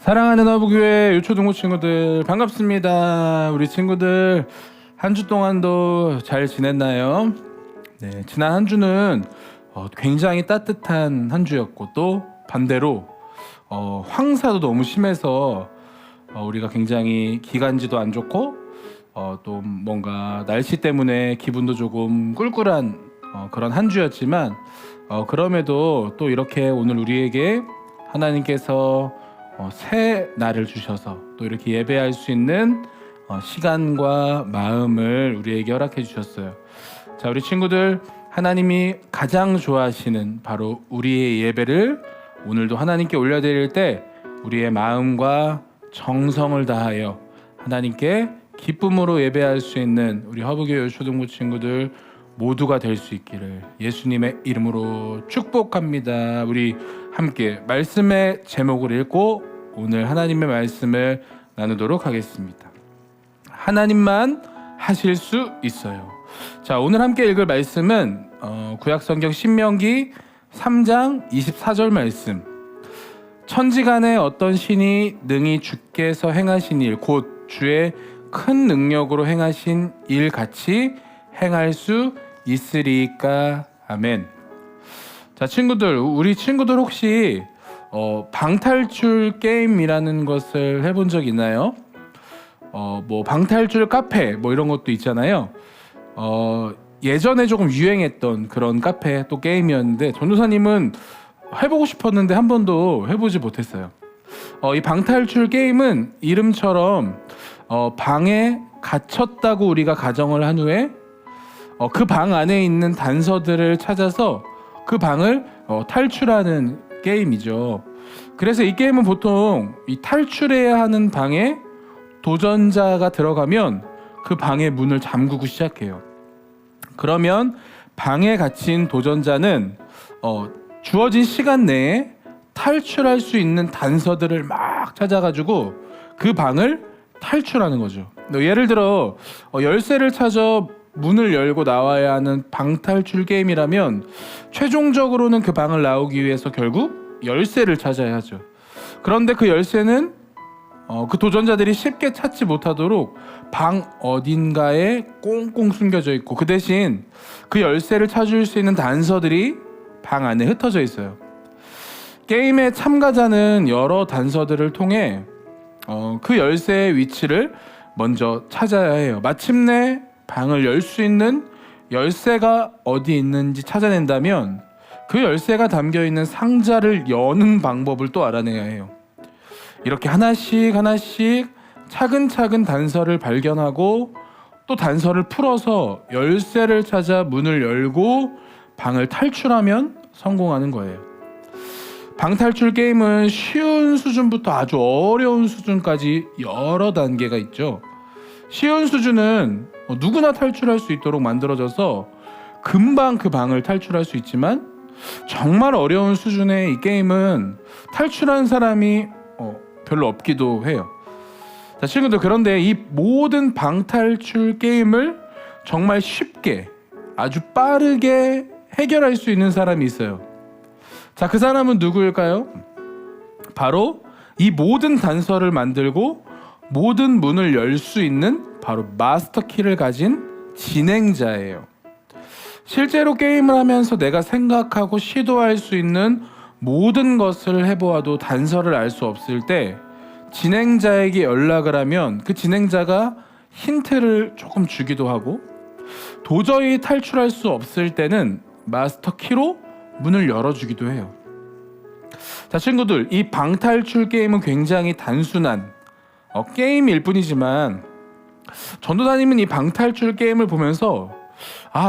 사랑하는 허브교회 요초동호 친구들 반갑습니다. 우리 친구들 한 주 동안도 잘 지냈나요? 네, 지난 한 주는 굉장히 따뜻한 한 주였고 또 반대로 황사도 너무 심해서 우리가 굉장히 기관지도 안 좋고 또 뭔가 날씨 때문에 기분도 조금 꿀꿀한 그런 한 주였지만 그럼에도 또 이렇게 오늘 우리에게 하나님께서 새 날을 주셔서 또 이렇게 예배할 수 있는 시간과 마음을 우리에게 허락해 주셨어요. 자, 우리 친구들, 하나님이 가장 좋아하시는 바로 우리의 예배를 오늘도 하나님께 올려드릴 때 우리의 마음과 정성을 다하여 하나님께 기쁨으로 예배할 수 있는 우리 허브교회 초등부 친구들 모두가 될 수 있기를 예수님의 이름으로 축복합니다. 우리 함께 말씀의 제목을 읽고 오늘 하나님의 말씀을 나누도록 하겠습니다. 하나님만 하실 수 있어요. 자, 오늘 함께 읽을 말씀은 구약성경 신명기 3장 24절 말씀. 천지간에 어떤 신이 능히 주께서 행하신 일 곧 주의 큰 능력으로 행하신 일 같이 행할 수 있으리까. 아멘. 자, 친구들, 우리 친구들 혹시 방탈출 게임이라는 것을 해본 적 있나요? 뭐 방탈출 카페 뭐 이런 것도 있잖아요. 예전에 조금 유행했던 그런 카페 또 게임이었는데 전도사님은 해보고 싶었는데 한 번도 해보지 못했어요. 이 방탈출 게임은 이름처럼 방에 갇혔다고 우리가 가정을 한 후에 그 방 안에 있는 단서들을 찾아서 그 방을 탈출하는 게임이죠. 그래서 이 게임은 보통 이 탈출해야 하는 방에 도전자가 들어가면 그 방의 문을 잠그고 시작해요. 그러면 방에 갇힌 도전자는 주어진 시간 내에 탈출할 수 있는 단서들을 막 찾아가지고 그 방을 탈출하는 거죠. 예를 들어 열쇠를 찾아 문을 열고 나와야 하는 방탈출 게임이라면 최종적으로는 그 방을 나오기 위해서 결국 열쇠를 찾아야 하죠. 그런데 그 열쇠는 그 도전자들이 쉽게 찾지 못하도록 방 어딘가에 꽁꽁 숨겨져 있고 그 대신 그 열쇠를 찾을 수 있는 단서들이 방 안에 흩어져 있어요. 게임의 참가자는 여러 단서들을 통해 그 열쇠의 위치를 먼저 찾아야 해요. 마침내 방을 열 수 있는 열쇠가 어디 있는지 찾아낸다면 그 열쇠가 담겨있는 상자를 여는 방법을 또 알아내야 해요. 이렇게 하나씩 차근차근 단서를 발견하고 또 단서를 풀어서 열쇠를 찾아 문을 열고 방을 탈출하면 성공하는 거예요. 방탈출 게임은 쉬운 수준부터 아주 어려운 수준까지 여러 단계가 있죠. 쉬운 수준은 누구나 탈출할 수 있도록 만들어져서 금방 그 방을 탈출할 수 있지만 정말 어려운 수준의 이 게임은 탈출한 사람이 별로 없기도 해요. 자, 친구들, 그런데 이 모든 방탈출 게임을 정말 쉽게 아주 빠르게 해결할 수 있는 사람이 있어요. 자, 그 사람은 누구일까요? 바로 이 모든 단서를 만들고 모든 문을 열 수 있는 바로 마스터 키를 가진 진행자예요. 실제로 게임을 하면서 내가 생각하고 시도할 수 있는 모든 것을 해보아도 단서를 알 수 없을 때 진행자에게 연락을 하면 그 진행자가 힌트를 조금 주기도 하고 도저히 탈출할 수 없을 때는 마스터 키로 문을 열어주기도 해요. 자, 친구들, 이 방탈출 게임은 굉장히 단순한 게임일 뿐이지만 전도사님은 이 방탈출 게임을 보면서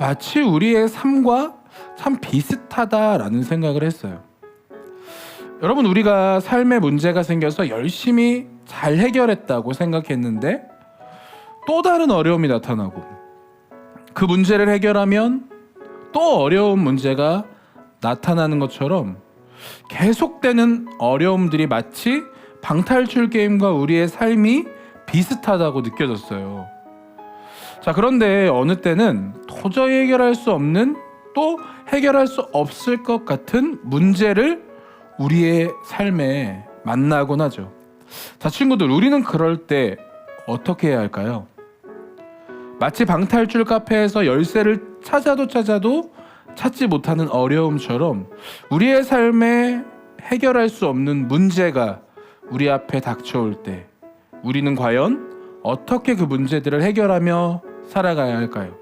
마치 우리의 삶과 참 비슷하다라는 생각을 했어요. 여러분, 우리가 삶에 문제가 생겨서 열심히 잘 해결했다고 생각했는데 또 다른 어려움이 나타나고 그 문제를 해결하면 또 어려운 문제가 나타나는 것처럼 계속되는 어려움들이 마치 방탈출 게임과 우리의 삶이 비슷하다고 느껴졌어요. 자, 그런데 어느 때는 도저히 해결할 수 없는 또 해결할 수 없을 것 같은 문제를 우리의 삶에 만나곤 하죠. 자, 친구들, 우리는 그럴 때 어떻게 해야 할까요? 마치 방탈출 카페에서 열쇠를 찾아도 찾지 못하는 어려움처럼 우리의 삶에 해결할 수 없는 문제가 우리 앞에 닥쳐올 때 우리는 과연 어떻게 그 문제들을 해결하며 살아가야 할까요?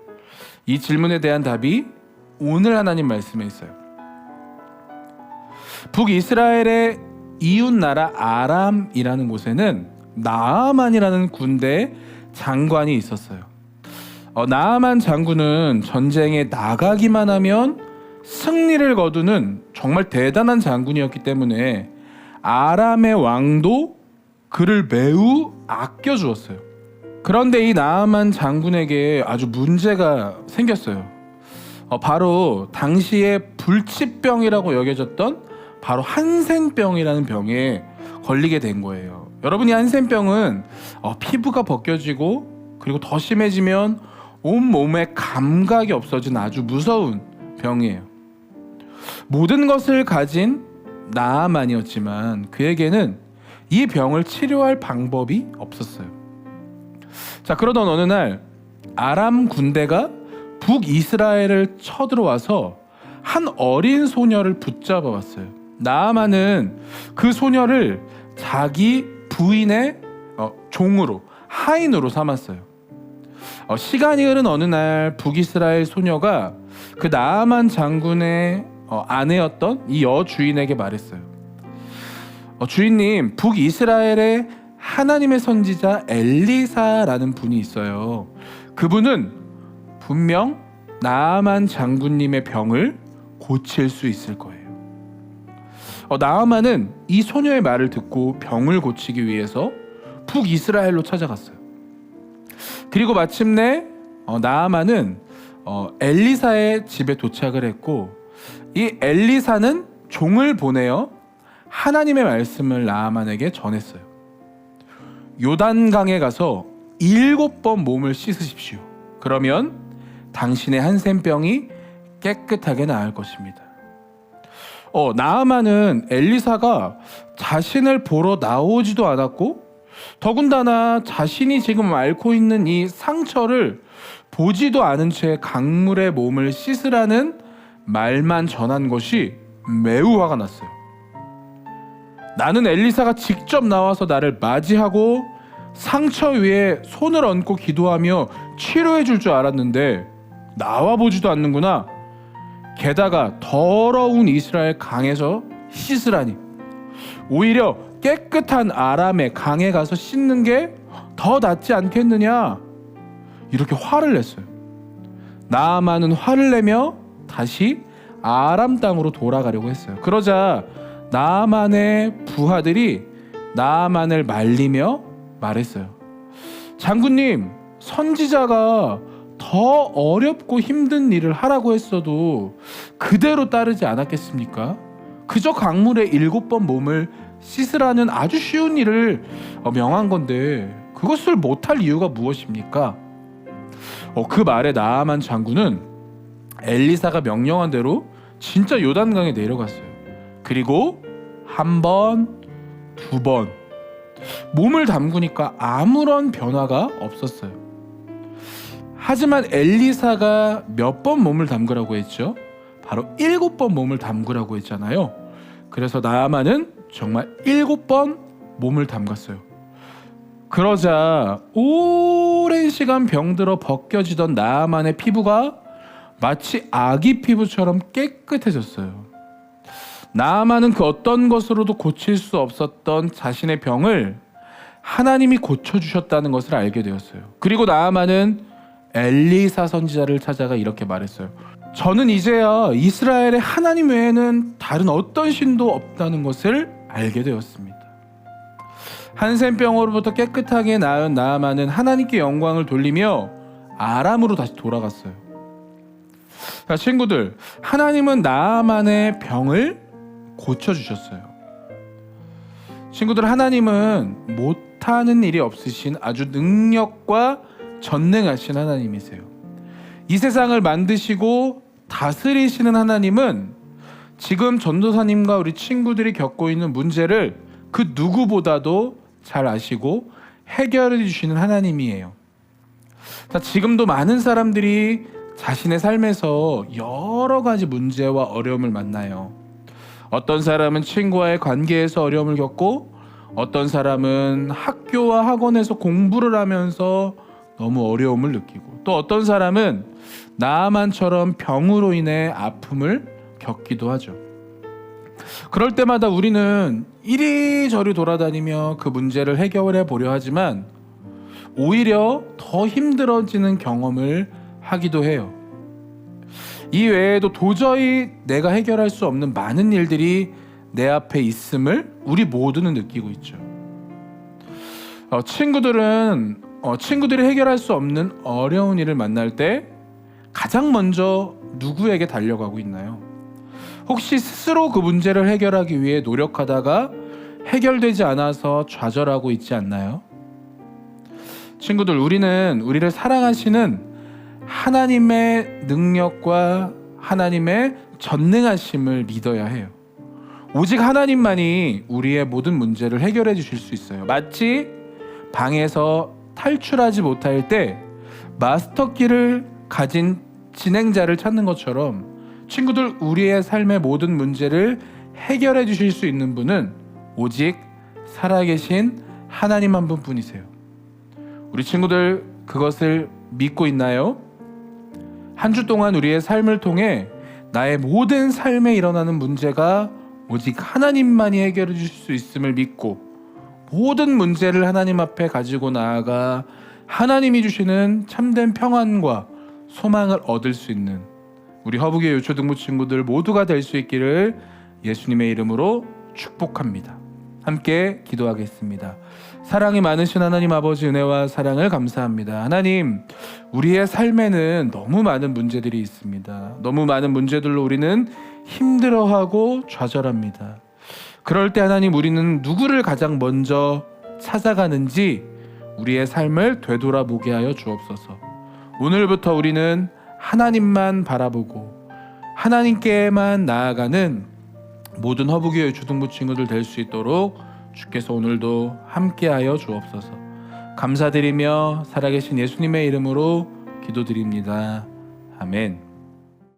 이 질문에 대한 답이 오늘 하나님 말씀에 있어요. 북이스라엘의 이웃 나라 아람이라는 곳에는 나아만이라는 군대 장관이 있었어요. 나아만 장군은 전쟁에 나가기만 하면 승리를 거두는 정말 대단한 장군이었기 때문에 아람의 왕도 그를 매우 아껴주었어요. 그런데 이 나아만 장군에게 아주 문제가 생겼어요. 바로 당시에 불치병이라고 여겨졌던 바로 한센병이라는 병에 걸리게 된 거예요. 여러분, 이 한센병은 피부가 벗겨지고 그리고 더 심해지면 온몸에 감각이 없어진 아주 무서운 병이에요. 모든 것을 가진 나아만이었지만 그에게는 이 병을 치료할 방법이 없었어요. 자, 그러던 어느 날 아람 군대가 북이스라엘을 쳐들어와서 한 어린 소녀를 붙잡아 왔어요. 나아만은 그 소녀를 자기 부인의 종으로, 하인으로 삼았어요. 시간이 흐른 어느 날 북이스라엘 소녀가 그 나아만 장군의 아내였던 이 여주인에게 말했어요. 주인님, 북이스라엘에 하나님의 선지자 엘리사라는 분이 있어요. 그분은 분명 나아만 장군님의 병을 고칠 수 있을 거예요. 나아만은 이 소녀의 말을 듣고 병을 고치기 위해서 북이스라엘로 찾아갔어요. 그리고 마침내 나아만은 엘리사의 집에 도착을 했고, 이 엘리사는 종을 보내어 하나님의 말씀을 나아만에게 전했어요. 요단강에 가서 7번 몸을 씻으십시오. 그러면 당신의 한센병이 깨끗하게 나을 것입니다. 나아만은 엘리사가 자신을 보러 나오지도 않았고, 더군다나 자신이 지금 앓고 있는 이 상처를 보지도 않은 채 강물에 몸을 씻으라는 말만 전한 것이 매우 화가 났어요. 나는 엘리사가 직접 나와서 나를 맞이하고 상처 위에 손을 얹고 기도하며 치료해 줄 줄 알았는데 나와 보지도 않는구나. 게다가 더러운 이스라엘 강에서 씻으라니. 오히려 깨끗한 아람의 강에 가서 씻는 게 더 낫지 않겠느냐. 이렇게 화를 냈어요. 나아만은 화를 내며 다시 아람 땅으로 돌아가려고 했어요. 그러자 나아만의 부하들이 나아만을 말리며 말했어요. 장군님, 선지자가 더 어렵고 힘든 일을 하라고 했어도 그대로 따르지 않았겠습니까? 그저 강물에 7번 몸을 씻으라는 아주 쉬운 일을 명한 건데 그것을 못할 이유가 무엇입니까? 그 말에 나아만 장군은 엘리사가 명령한 대로 진짜 요단강에 내려갔어요. 그리고 한 번, 2번 몸을 담그니까 아무런 변화가 없었어요. 하지만 엘리사가 몇 번 몸을 담그라고 했죠? 바로 7번 몸을 담그라고 했잖아요. 그래서 나아만은 정말 7번 몸을 담갔어요. 그러자 오랜 시간 병들어 벗겨지던 나아만의 피부가 마치 아기 피부처럼 깨끗해졌어요. 나아만은 그 어떤 것으로도 고칠 수 없었던 자신의 병을 하나님이 고쳐주셨다는 것을 알게 되었어요. 그리고 나아만은 엘리사 선지자를 찾아가 이렇게 말했어요. 저는 이제야 이스라엘의 하나님 외에는 다른 어떤 신도 없다는 것을 알게 되었습니다. 한센병으로부터 깨끗하게 나은 나아만은 하나님께 영광을 돌리며 아람으로 다시 돌아갔어요. 자, 친구들, 하나님은 나아만의 병을 고쳐주셨어요. 친구들, 하나님은 못하는 일이 없으신 아주 능력과 전능하신 하나님이세요. 이 세상을 만드시고 다스리시는 하나님은 지금 전도사님과 우리 친구들이 겪고 있는 문제를 그 누구보다도 잘 아시고 해결해 주시는 하나님이에요. 지금도 많은 사람들이 자신의 삶에서 여러 가지 문제와 어려움을 만나요. 어떤 사람은 친구와의 관계에서 어려움을 겪고, 어떤 사람은 학교와 학원에서 공부를 하면서 너무 어려움을 느끼고, 또 어떤 사람은 나아만처럼 병으로 인해 아픔을 겪기도 하죠. 그럴 때마다 우리는 이리저리 돌아다니며 그 문제를 해결해 보려 하지만 오히려 더 힘들어지는 경험을 하기도 해요. 이 외에도 도저히 내가 해결할 수 없는 많은 일들이 내 앞에 있음을 우리 모두는 느끼고 있죠. 친구들이 해결할 수 없는 어려운 일을 만날 때 가장 먼저 누구에게 달려가고 있나요? 혹시 스스로 그 문제를 해결하기 위해 노력하다가 해결되지 않아서 좌절하고 있지 않나요? 친구들, 우리는 우리를 사랑하시는 하나님의 능력과 하나님의 전능하심을 믿어야 해요. 오직 하나님만이 우리의 모든 문제를 해결해 주실 수 있어요. 마치 방에서 탈출하지 못할 때 마스터키를 가진 진행자를 찾는 것처럼, 친구들, 우리의 삶의 모든 문제를 해결해 주실 수 있는 분은 오직 살아계신 하나님 한 분뿐이세요. 우리 친구들, 그것을 믿고 있나요? 한 주 동안 우리의 삶을 통해 나의 모든 삶에 일어나는 문제가 오직 하나님만이 해결해 주실 수 있음을 믿고, 모든 문제를 하나님 앞에 가지고 나아가 하나님이 주시는 참된 평안과 소망을 얻을 수 있는 우리 허브교회 요초등부 친구들 모두가 될 수 있기를 예수님의 이름으로 축복합니다. 함께 기도하겠습니다. 사랑이 많으신 하나님 아버지, 은혜와 사랑을 감사합니다. 하나님, 우리의 삶에는 너무 많은 문제들이 있습니다. 너무 많은 문제들로 우리는 힘들어하고 좌절합니다. 그럴 때 하나님, 우리는 누구를 가장 먼저 찾아가는지 우리의 삶을 되돌아보게 하여 주옵소서. 오늘부터 우리는 하나님만 바라보고 하나님께만 나아가는 모든 허브교회 주등부 친구들 될 수 있도록 주께서 오늘도 함께하여 주옵소서. 감사드리며 살아계신 예수님의 이름으로 기도드립니다. 아멘.